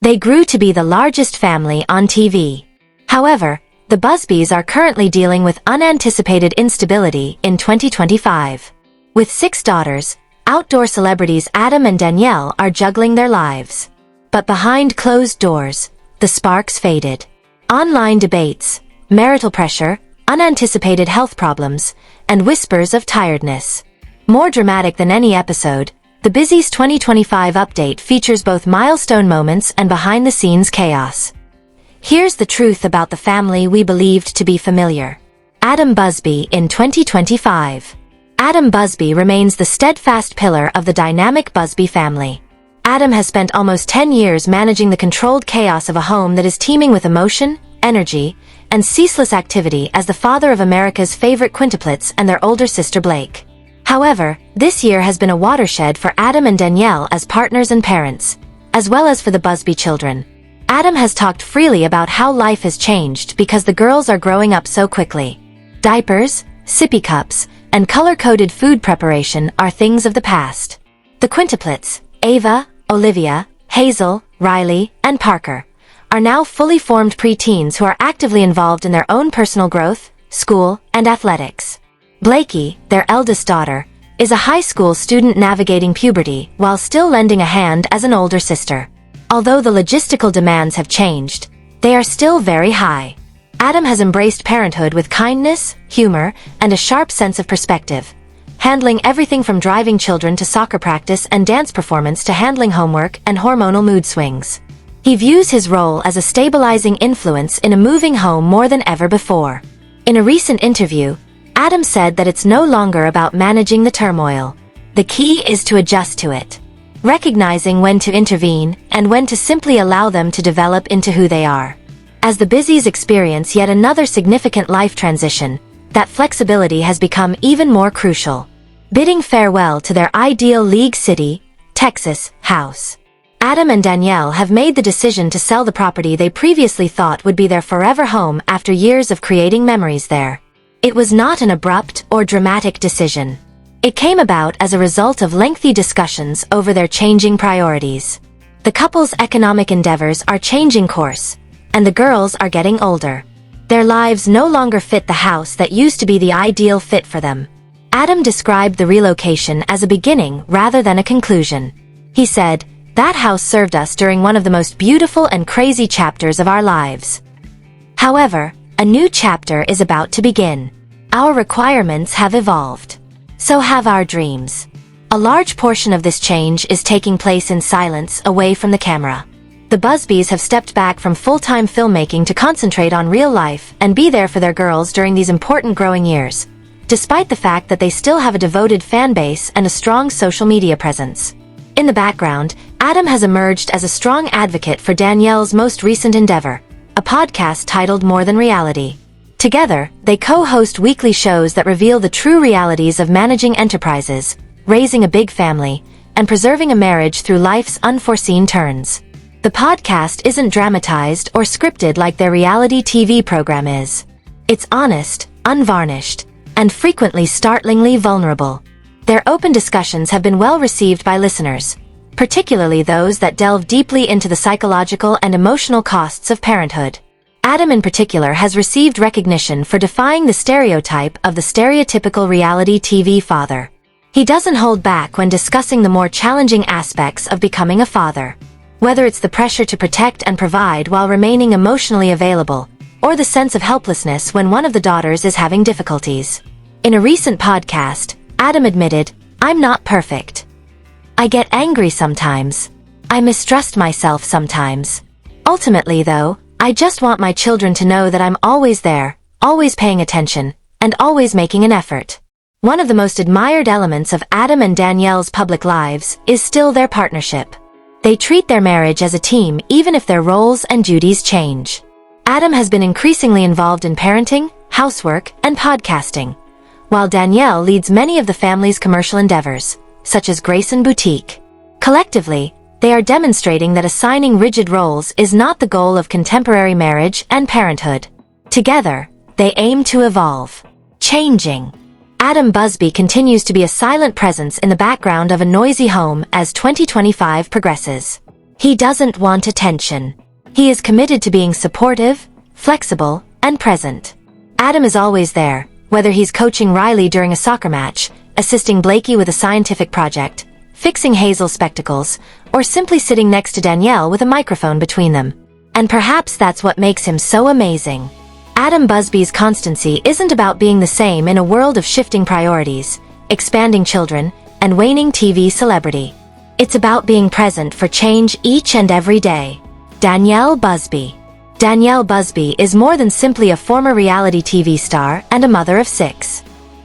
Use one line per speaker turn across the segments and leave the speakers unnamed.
They grew to be the largest family on TV. However, the Busbys are currently dealing with unanticipated instability in 2025. With 6 daughters, outdoor celebrities Adam and Danielle are juggling their lives. But behind closed doors, the sparks faded. Online debates, marital pressure, unanticipated health problems, and whispers of tiredness. More dramatic than any episode, the Busy's 2025 update features both milestone moments and behind-the-scenes chaos. Here's the truth about the family we believed to be familiar. Adam Busby in 2025. Adam Busby remains the steadfast pillar of the dynamic Busby family. Adam has spent almost 10 years managing the controlled chaos of a home that is teeming with emotion, energy, and ceaseless activity as the father of America's favorite quintuplets and their older sister Blake. However, this year has been a watershed for Adam and Danielle as partners and parents, as well as for the Busby children. Adam has talked freely about how life has changed because the girls are growing up so quickly. Diapers, sippy cups, and color-coded food preparation are things of the past. The quintuplets, Ava, Olivia, Hazel, Riley, and Parker, are now fully formed preteens who are actively involved in their own personal growth, school, and athletics. Blakey, their eldest daughter, is a high school student navigating puberty while still lending a hand as an older sister. Although the logistical demands have changed, they are still very high. Adam has embraced parenthood with kindness, humor, and a sharp sense of perspective, handling everything from driving children to soccer practice and dance performance to handling homework and hormonal mood swings. He views his role as a stabilizing influence in a moving home more than ever before. In a recent interview, Adam said that it's no longer about managing the turmoil. The key is to adjust to it, recognizing when to intervene and when to simply allow them to develop into who they are. As the Busys experience yet another significant life transition, that flexibility has become even more crucial. Bidding farewell to their ideal League City, Texas, house. Adam and Danielle have made the decision to sell the property they previously thought would be their forever home after years of creating memories there. It was not an abrupt or dramatic decision. It came about as a result of lengthy discussions over their changing priorities. The couple's economic endeavors are changing course, and the girls are getting older. Their lives no longer fit the house that used to be the ideal fit for them. Adam described the relocation as a beginning rather than a conclusion. He said, "That house served us during one of the most beautiful and crazy chapters of our lives. However, a new chapter is about to begin. Our requirements have evolved. So have our dreams." A large portion of this change is taking place in silence, away from the camera. The Busbys have stepped back from full-time filmmaking to concentrate on real life and be there for their girls during these important growing years, despite the fact that they still have a devoted fan base and a strong social media presence. In the background, Adam has emerged as a strong advocate for Danielle's most recent endeavor, a podcast titled More Than Reality. Together, they co-host weekly shows that reveal the true realities of managing enterprises, raising a big family, and preserving a marriage through life's unforeseen turns. The podcast isn't dramatized or scripted like their reality TV program is. It's honest, unvarnished, and frequently startlingly vulnerable. Their open discussions have been well received by listeners, particularly those that delve deeply into the psychological and emotional costs of parenthood. Adam in particular has received recognition for defying the stereotype of the stereotypical reality TV father. He doesn't hold back when discussing the more challenging aspects of becoming a father. Whether it's the pressure to protect and provide while remaining emotionally available, or the sense of helplessness when one of the daughters is having difficulties. In a recent podcast, Adam admitted, "I'm not perfect. I get angry sometimes. I mistrust myself sometimes. Ultimately though, I just want my children to know that I'm always there, always paying attention, and always making an effort." One of the most admired elements of Adam and Danielle's public lives is still their partnership. They treat their marriage as a team even if their roles and duties change. Adam has been increasingly involved in parenting, housework, and podcasting, while Danielle leads many of the family's commercial endeavors, such as Grayson Boutique. Collectively, they are demonstrating that assigning rigid roles is not the goal of contemporary marriage and parenthood. Together, they aim to evolve. Changing. Adam Busby continues to be a silent presence in the background of a noisy home as 2025 progresses. He doesn't want attention. He is committed to being supportive, flexible, and present. Adam is always there, whether he's coaching Riley during a soccer match, assisting Blakey with a scientific project, fixing Hazel's spectacles, or simply sitting next to Danielle with a microphone between them. And perhaps that's what makes him so amazing. Adam Busby's constancy isn't about being the same in a world of shifting priorities, expanding children, and waning TV celebrity. It's about being present for change each and every day. Danielle Busby. Danielle Busby is more than simply a former reality TV star and a mother of 6.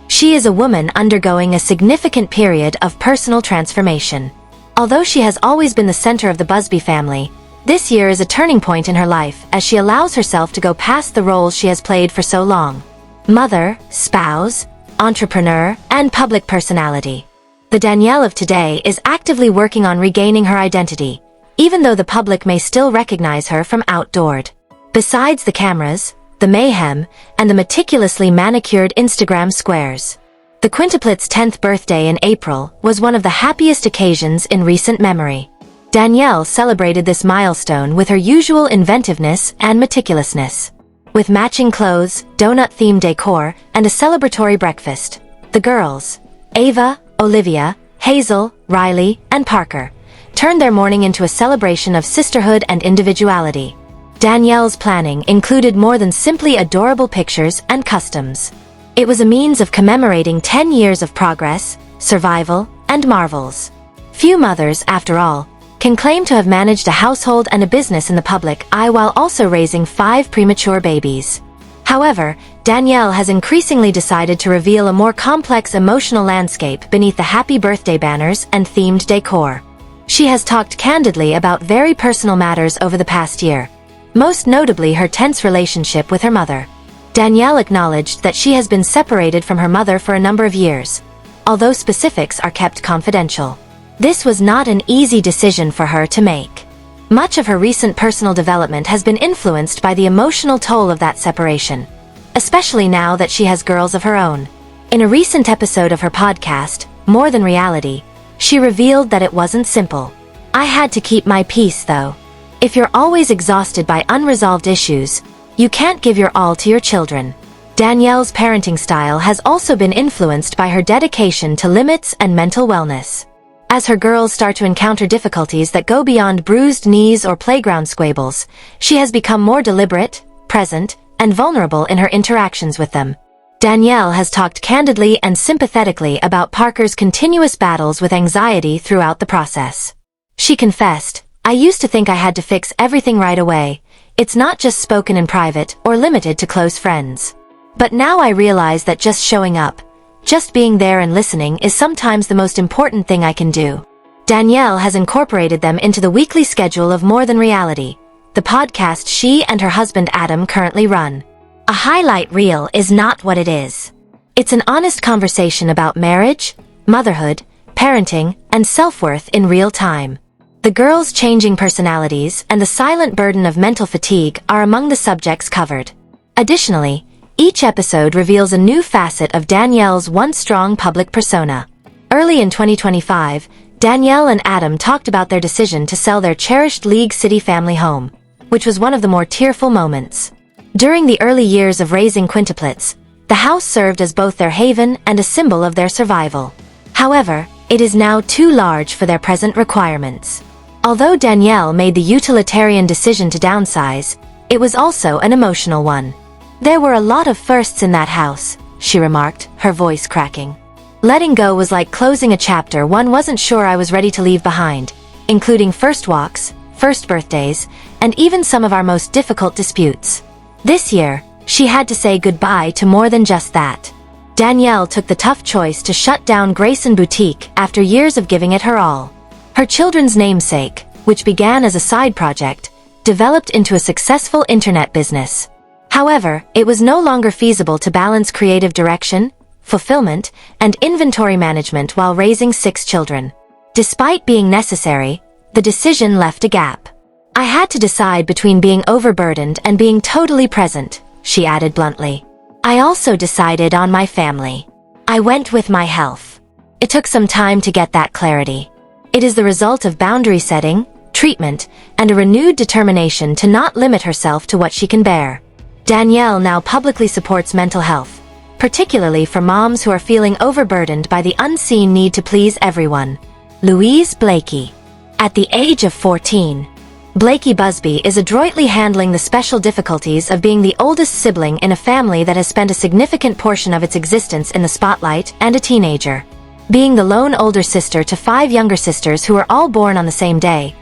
She is a woman undergoing a significant period of personal transformation. Although she has always been the center of the Busby family, this year is a turning point in her life as she allows herself to go past the roles she has played for so long. Mother, spouse, entrepreneur, and public personality. The Danielle of today is actively working on regaining her identity, even though the public may still recognize her from Outdaughtered. Besides the cameras, the mayhem, and the meticulously manicured Instagram squares, the quintuplets' 10th birthday in April was one of the happiest occasions in recent memory. Danielle celebrated this milestone with her usual inventiveness and meticulousness. With matching clothes, donut-themed decor, and a celebratory breakfast, the girls, Ava, Olivia, Hazel, Riley, and Parker, turned their morning into a celebration of sisterhood and individuality. Danielle's planning included more than simply adorable pictures and customs. It was a means of commemorating 10 years of progress, survival, and marvels. Few mothers, after all, can claim to have managed a household and a business in the public eye while also raising 5 premature babies. However, Danielle has increasingly decided to reveal a more complex emotional landscape beneath the happy birthday banners and themed decor. She has talked candidly about very personal matters over the past year, most notably her tense relationship with her mother. Danielle acknowledged that she has been separated from her mother for a number of years, although specifics are kept confidential. This was not an easy decision for her to make. Much of her recent personal development has been influenced by the emotional toll of that separation, especially now that she has girls of her own. In a recent episode of her podcast, More Than Reality, she revealed that it wasn't simple. "I had to keep my peace though. If you're always exhausted by unresolved issues, you can't give your all to your children." Danielle's parenting style has also been influenced by her dedication to limits and mental wellness. As her girls start to encounter difficulties that go beyond bruised knees or playground squabbles, she has become more deliberate, present, and vulnerable in her interactions with them. Danielle has talked candidly and sympathetically about Parker's continuous battles with anxiety throughout the process. She confessed, "I used to think I had to fix everything right away. It's not just spoken in private or limited to close friends. But now I realize that just showing up, just being there and listening is sometimes the most important thing I can do." Danielle has incorporated them into the weekly schedule of More Than Reality, the podcast she and her husband Adam currently run. A highlight reel is not what it is. It's an honest conversation about marriage, motherhood, parenting, and self-worth in real time. The girls' changing personalities and the silent burden of mental fatigue are among the subjects covered. Additionally, each episode reveals a new facet of Danielle's once strong public persona. Early in 2025, Danielle and Adam talked about their decision to sell their cherished League City family home, which was one of the more tearful moments. During the early years of raising quintuplets, the house served as both their haven and a symbol of their survival. However, it is now too large for their present requirements. Although Danielle made the utilitarian decision to downsize, it was also an emotional one. "There were a lot of firsts in that house," she remarked, her voice cracking. "Letting go was like closing a chapter one wasn't sure I was ready to leave behind, including first walks, first birthdays, and even some of our most difficult disputes. This year, she had to say goodbye to more than just that." Danielle took the tough choice to shut down Grayson Boutique after years of giving it her all. Her children's namesake, which began as a side project, developed into a successful internet business. However, it was no longer feasible to balance creative direction, fulfillment, and inventory management while raising 6 children. Despite being necessary, the decision left a gap. "I had to decide between being overburdened and being totally present," she added bluntly. "I also decided on my family. I went with my health. It took some time to get that clarity. It is the result of boundary setting, treatment, and a renewed determination to not limit herself to what she can bear. Danielle now publicly supports mental health, particularly for moms who are feeling overburdened by the unseen need to please everyone. Louise Blakey. At the age of 14, Blakey Busby is adroitly handling the special difficulties of being the oldest sibling in a family that has spent a significant portion of its existence in the spotlight and a teenager. Being the lone older sister to 5 younger sisters who were all born on the same day,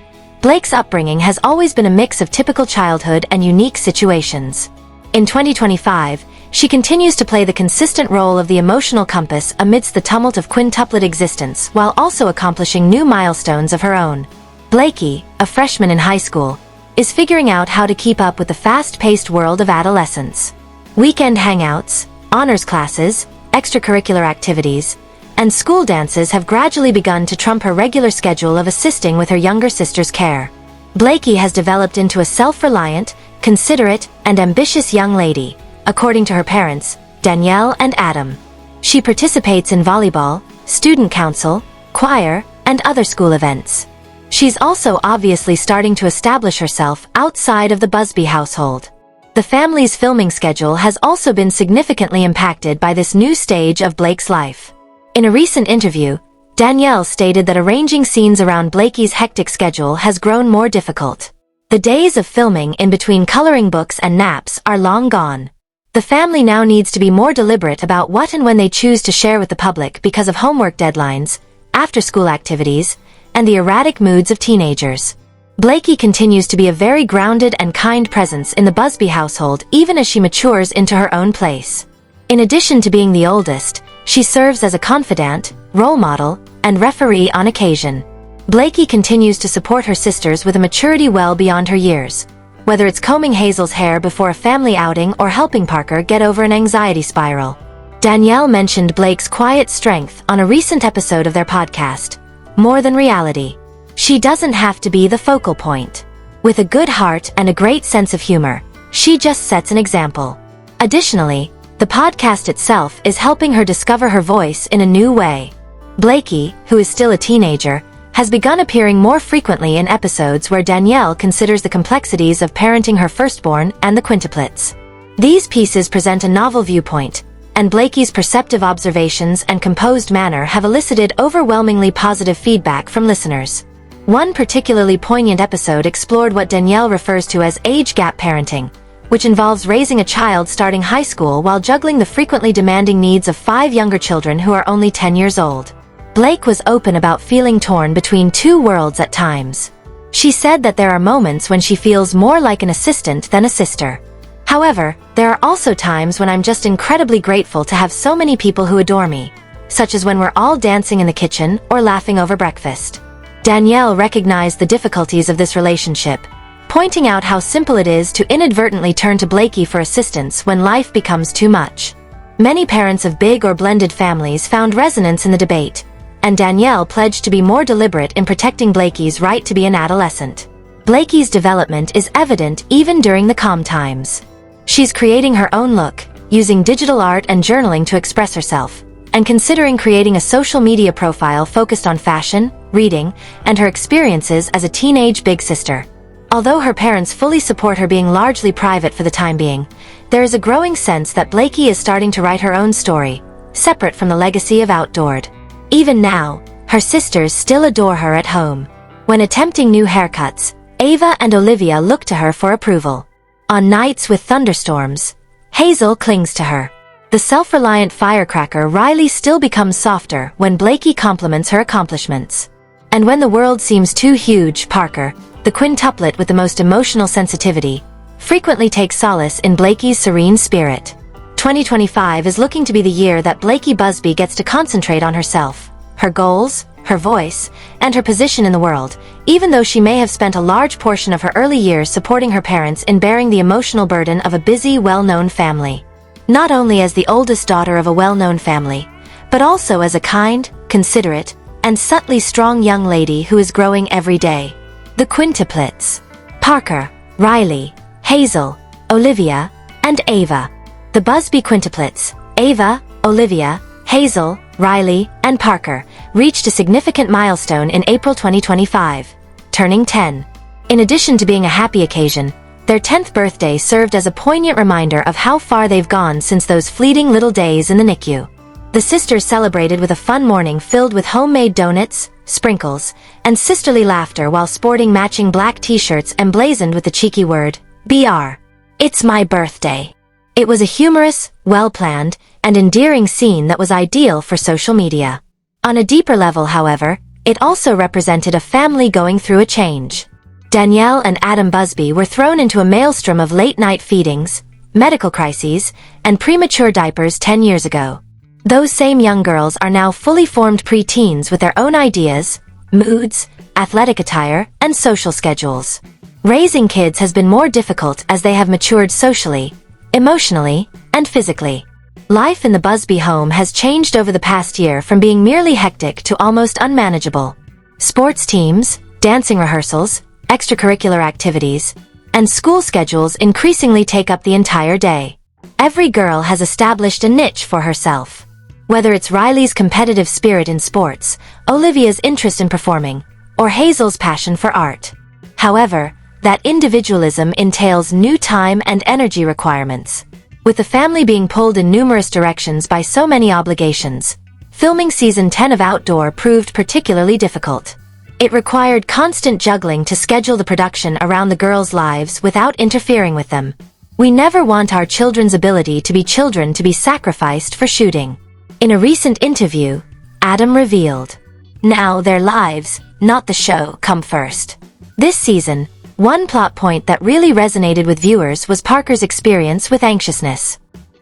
Blake's upbringing has always been a mix of typical childhood and unique situations. In 2025, she continues to play the consistent role of the emotional compass amidst the tumult of quintuplet existence while also accomplishing new milestones of her own. Blakey, a freshman in high school, is figuring out how to keep up with the fast-paced world of adolescence. Weekend hangouts, honors classes, extracurricular activities, and school dances have gradually begun to trump her regular schedule of assisting with her younger sister's care. Blakey has developed into a self-reliant, considerate, and ambitious young lady, according to her parents, Danielle and Adam. She participates in volleyball, student council, choir, and other school events. She's also obviously starting to establish herself outside of the Busby household. The family's filming schedule has also been significantly impacted by this new stage of Blake's life. In a recent interview, Danielle stated that arranging scenes around Blakey's hectic schedule has grown more difficult. The days of filming in between coloring books and naps are long gone. The family now needs to be more deliberate about what and when they choose to share with the public because of homework deadlines, after-school activities, and the erratic moods of teenagers. Blakey continues to be a very grounded and kind presence in the Busby household even as she matures into her own place. In addition to being the oldest, she serves as a confidant, role model, and referee on occasion. Blakey continues to support her sisters with a maturity well beyond her years, whether it's combing Hazel's hair before a family outing or helping Parker get over an anxiety spiral. Danielle mentioned Blake's quiet strength on a recent episode of their podcast, More Than Reality. She doesn't have to be the focal point. With a good heart and a great sense of humor, she just sets an example. Additionally, the podcast itself is helping her discover her voice in a new way. Blakey, who is still a teenager, has begun appearing more frequently in episodes where Danielle considers the complexities of parenting her firstborn and the quintuplets. These pieces present a novel viewpoint, and Blakey's perceptive observations and composed manner have elicited overwhelmingly positive feedback from listeners. One particularly poignant episode explored what Danielle refers to as age gap parenting, which involves raising a child starting high school while juggling the frequently demanding needs of 5 younger children who are only 10 years old. Blake was open about feeling torn between 2 worlds at times. She said that there are moments when she feels more like an assistant than a sister. However, there are also times when I'm just incredibly grateful to have so many people who adore me, such as when we're all dancing in the kitchen or laughing over breakfast. Danielle recognized the difficulties of this relationship, pointing out how simple it is to inadvertently turn to Blakey for assistance when life becomes too much. Many parents of big or blended families found resonance in the debate, and Danielle pledged to be more deliberate in protecting Blakey's right to be an adolescent. Blakey's development is evident even during the calm times. She's creating her own look, using digital art and journaling to express herself, and considering creating a social media profile focused on fashion, reading, and her experiences as a teenage big sister. Although her parents fully support her being largely private for the time being, there is a growing sense that Blakey is starting to write her own story, separate from the legacy of Outdaughtered. Even now, her sisters still adore her at home. When attempting new haircuts, Ava and Olivia look to her for approval. On nights with thunderstorms, Hazel clings to her. The self-reliant firecracker Riley still becomes softer when Blakey compliments her accomplishments. And when the world seems too huge, Parker, the quintuplet with the most emotional sensitivity, frequently takes solace in Blakey's serene spirit. 2025 is looking to be the year that Blakey Busby gets to concentrate on herself, her goals, her voice, and her position in the world, even though she may have spent a large portion of her early years supporting her parents in bearing the emotional burden of a busy, well-known family. Not only as the oldest daughter of a well-known family, but also as a kind, considerate, and subtly strong young lady who is growing every day. The quintuplets: Parker, Riley, Hazel, Olivia, and Ava. The Busby quintuplets, Ava, Olivia, Hazel, Riley, and Parker, reached a significant milestone in April 2025, turning 10. In addition to being a happy occasion, their 10th birthday served as a poignant reminder of how far they've gone since those fleeting little days in the NICU. The sisters celebrated with a fun morning filled with homemade donuts, sprinkles, and sisterly laughter while sporting matching black t-shirts emblazoned with the cheeky word, BR. It's my birthday. It was a humorous, well-planned, and endearing scene that was ideal for social media. On a deeper level, however, it also represented a family going through a change. Danielle and Adam Busby were thrown into a maelstrom of late-night feedings, medical crises, and premature diapers 10 years ago. Those same young girls are now fully formed pre-teens with their own ideas, moods, athletic attire, and social schedules. Raising kids has been more difficult as they have matured socially, emotionally, and physically. Life in the Busby home has changed over the past year from being merely hectic to almost unmanageable. Sports teams, dancing rehearsals, extracurricular activities, and school schedules increasingly take up the entire day. Every girl has established a niche for herself. Whether it's Riley's competitive spirit in sports, Olivia's interest in performing, or Hazel's passion for art. However, that individualism entails new time and energy requirements. With the family being pulled in numerous directions by so many obligations, filming season 10 of Outdoor proved particularly difficult. It required constant juggling to schedule the production around the girls' lives without interfering with them. We never want our children's ability to be sacrificed for shooting. In a recent interview, Adam revealed, "Now their lives, not the show, come first." This season, one plot point that really resonated with viewers was Parker's experience with anxiousness.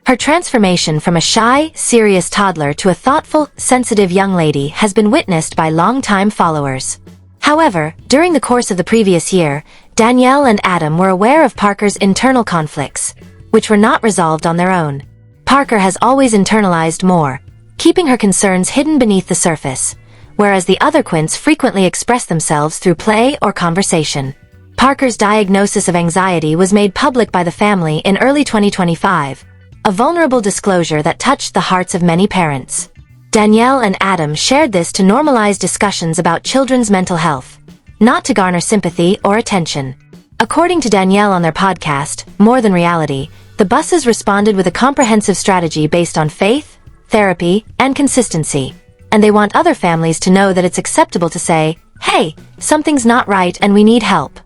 Her transformation from a shy, serious toddler to a thoughtful, sensitive young lady has been witnessed by longtime followers. However, during the course of the previous year, Danielle and Adam were aware of Parker's internal conflicts, which were not resolved on their own. Parker has always internalized more, keeping her concerns hidden beneath the surface, whereas the other quints frequently express themselves through play or conversation. Parker's diagnosis of anxiety was made public by the family in early 2025, a vulnerable disclosure that touched the hearts of many parents. Danielle and Adam shared this to normalize discussions about children's mental health, not to garner sympathy or attention. According to Danielle on their podcast, More Than Reality, the Busses responded with a comprehensive strategy based on faith, therapy, and consistency, and they want other families to know that it's acceptable to say, "Hey, something's not right and we need help."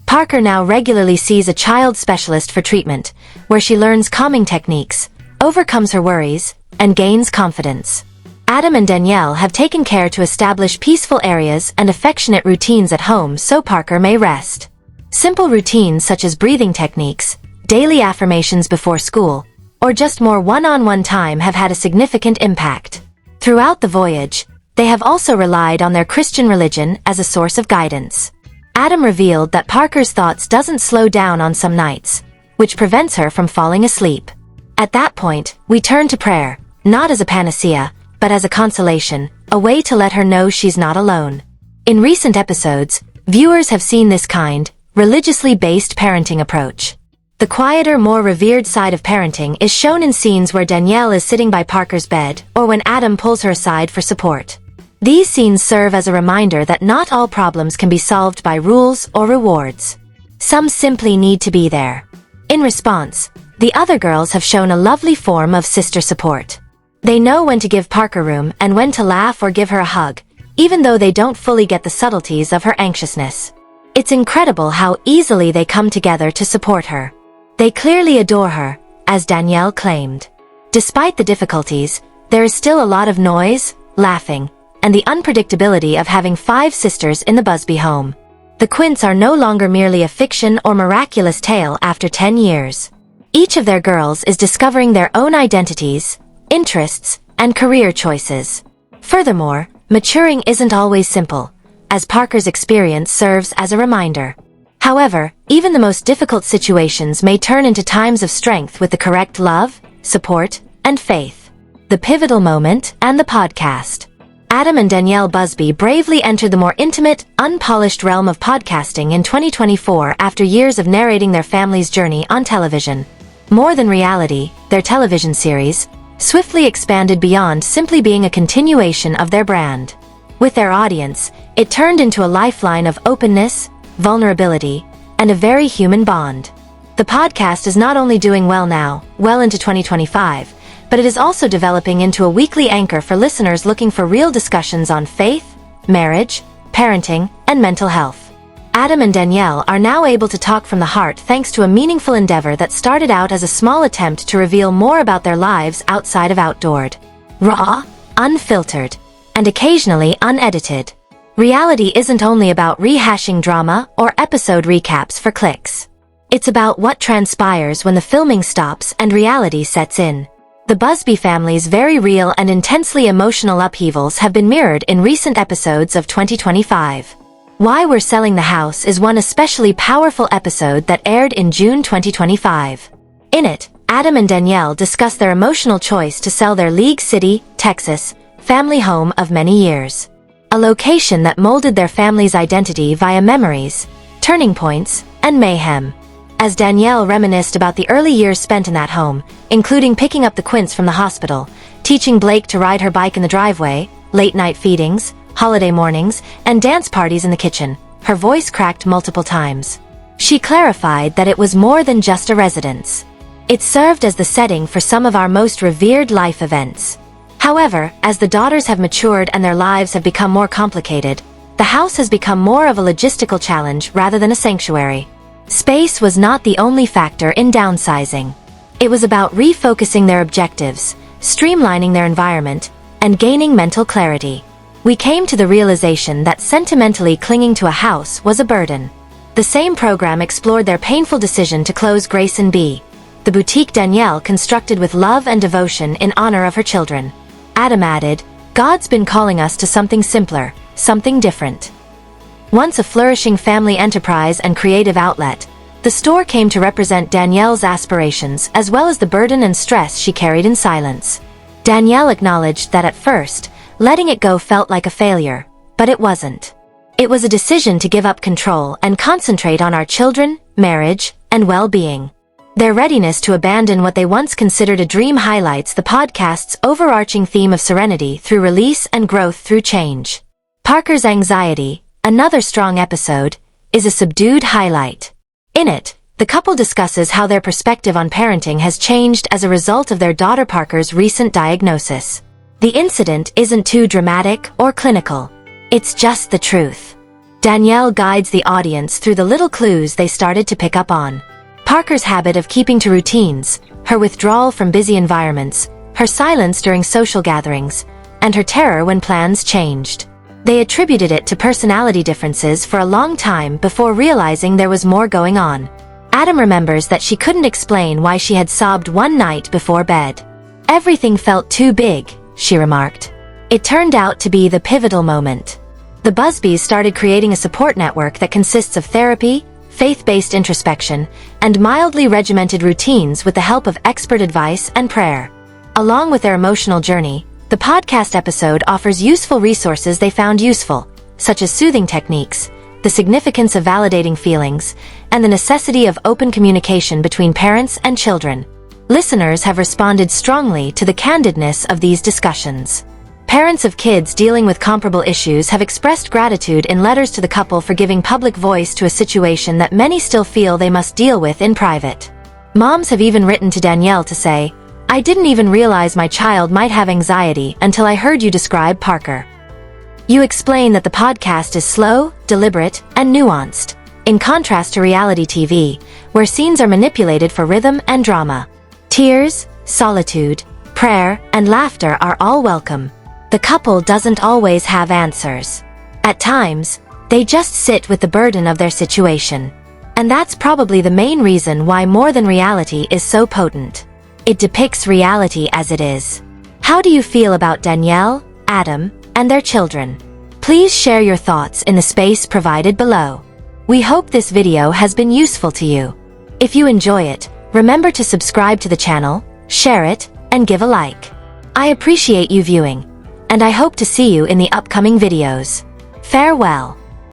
Parker now regularly sees a child specialist for treatment, where she learns calming techniques, overcomes her worries, and gains confidence. Adam and Danielle have taken care to establish peaceful areas and affectionate routines at home so Parker may rest. Simple routines such as breathing techniques, daily affirmations before school, or just more one-on-one time have had a significant impact. Throughout the voyage, they have also relied on their Christian religion as a source of guidance. Adam revealed that Parker's thoughts doesn't slow down on some nights, which prevents her from falling asleep. At that point, we turn to prayer, not as a panacea, but as a consolation, a way to let her know she's not alone. In recent episodes, viewers have seen this kind, religiously based parenting approach. The quieter, more revered side of parenting is shown in scenes where Danielle is sitting by Parker's bed, or when Adam pulls her aside for support. These scenes serve as a reminder that not all problems can be solved by rules or rewards. Some simply need to be there. In response, the other girls have shown a lovely form of sister support. They know when to give Parker room and when to laugh or give her a hug, even though they don't fully get the subtleties of her anxiousness. It's incredible how easily they come together to support her. They clearly adore her, as Danielle claimed. Despite the difficulties, there is still a lot of noise, laughing, and the unpredictability of having 5 sisters in the Busby home. The Quints are no longer merely a fiction or miraculous tale after 10 years. Each of their girls is discovering their own identities, interests, and career choices. Furthermore, maturing isn't always simple, as Parker's experience serves as a reminder. However, even the most difficult situations may turn into times of strength with the correct love, support, and faith. The pivotal moment and the podcast. Adam and Danielle Busby bravely entered the more intimate, unpolished realm of podcasting in 2024 after years of narrating their family's journey on television. More Than Reality, their television series, swiftly expanded beyond simply being a continuation of their brand. With their audience, it turned into a lifeline of openness, vulnerability, and a very human bond. The podcast is not only doing well now, well into 2025, but it is also developing into a weekly anchor for listeners looking for real discussions on faith, marriage, parenting, and mental health. Adam and Danielle are now able to talk from the heart thanks to a meaningful endeavor that started out as a small attempt to reveal more about their lives outside of Outdaughtered. Raw, unfiltered, and occasionally unedited. Reality isn't only about rehashing drama or episode recaps for clicks. It's about what transpires when the filming stops and reality sets in. The Busby family's very real and intensely emotional upheavals have been mirrored in recent episodes of 2025. Why We're Selling the House is one especially powerful episode that aired in June 2025. In it, Adam and Danielle discuss their emotional choice to sell their League City, Texas, family home of many years. A location that molded their family's identity via memories, turning points, and mayhem. As Danielle reminisced about the early years spent in that home, including picking up the Quints from the hospital, teaching Blake to ride her bike in the driveway, late-night feedings, holiday mornings, and dance parties in the kitchen, her voice cracked multiple times. She clarified that it was more than just a residence. It served as the setting for some of our most revered life events. However, as the daughters have matured and their lives have become more complicated, the house has become more of a logistical challenge rather than a sanctuary. Space was not the only factor in downsizing. It was about refocusing their objectives, streamlining their environment, and gaining mental clarity. We came to the realization that sentimentally clinging to a house was a burden. The same program explored their painful decision to close Grace & B, the boutique Danielle constructed with love and devotion in honor of her children. Adam added, "God's been calling us to something simpler, something different." Once a flourishing family enterprise and creative outlet, the store came to represent Danielle's aspirations as well as the burden and stress she carried in silence. Danielle acknowledged that at first, letting it go felt like a failure, but it wasn't. It was a decision to give up control and concentrate on our children, marriage, and well-being. Their readiness to abandon what they once considered a dream highlights the podcast's overarching theme of serenity through release and growth through change. Parker's anxiety, another strong episode, is a subdued highlight. In it, the couple discusses how their perspective on parenting has changed as a result of their daughter Parker's recent diagnosis. The incident isn't too dramatic or clinical. It's just the truth. Danielle guides the audience through the little clues they started to pick up on. Parker's habit of keeping to routines, her withdrawal from busy environments, her silence during social gatherings, and her terror when plans changed. They attributed it to personality differences for a long time before realizing there was more going on. Adam remembers that she couldn't explain why she had sobbed one night before bed. "Everything felt too big," she remarked. It turned out to be the pivotal moment. The Busbys started creating a support network that consists of therapy, faith-based introspection, and mildly regimented routines with the help of expert advice and prayer. Along with their emotional journey, the podcast episode offers useful resources they found useful, such as soothing techniques, the significance of validating feelings, and the necessity of open communication between parents and children. Listeners have responded strongly to the candidness of these discussions. Parents of kids dealing with comparable issues have expressed gratitude in letters to the couple for giving public voice to a situation that many still feel they must deal with in private. Moms have even written to Danielle to say, "I didn't even realize my child might have anxiety until I heard you describe Parker. You explain that the podcast is slow, deliberate, and nuanced, in contrast to reality TV, where scenes are manipulated for rhythm and drama. Tears, solitude, prayer, and laughter are all welcome. The couple doesn't always have answers. At times, they just sit with the burden of their situation. And that's probably the main reason why More Than Reality is so potent. It depicts reality as it is." How do you feel about Danielle, Adam, and their children? Please share your thoughts in the space provided below. We hope this video has been useful to you. If you enjoy it, remember to subscribe to the channel, share it, and give a like. I appreciate you viewing, and I hope to see you in the upcoming videos. Farewell.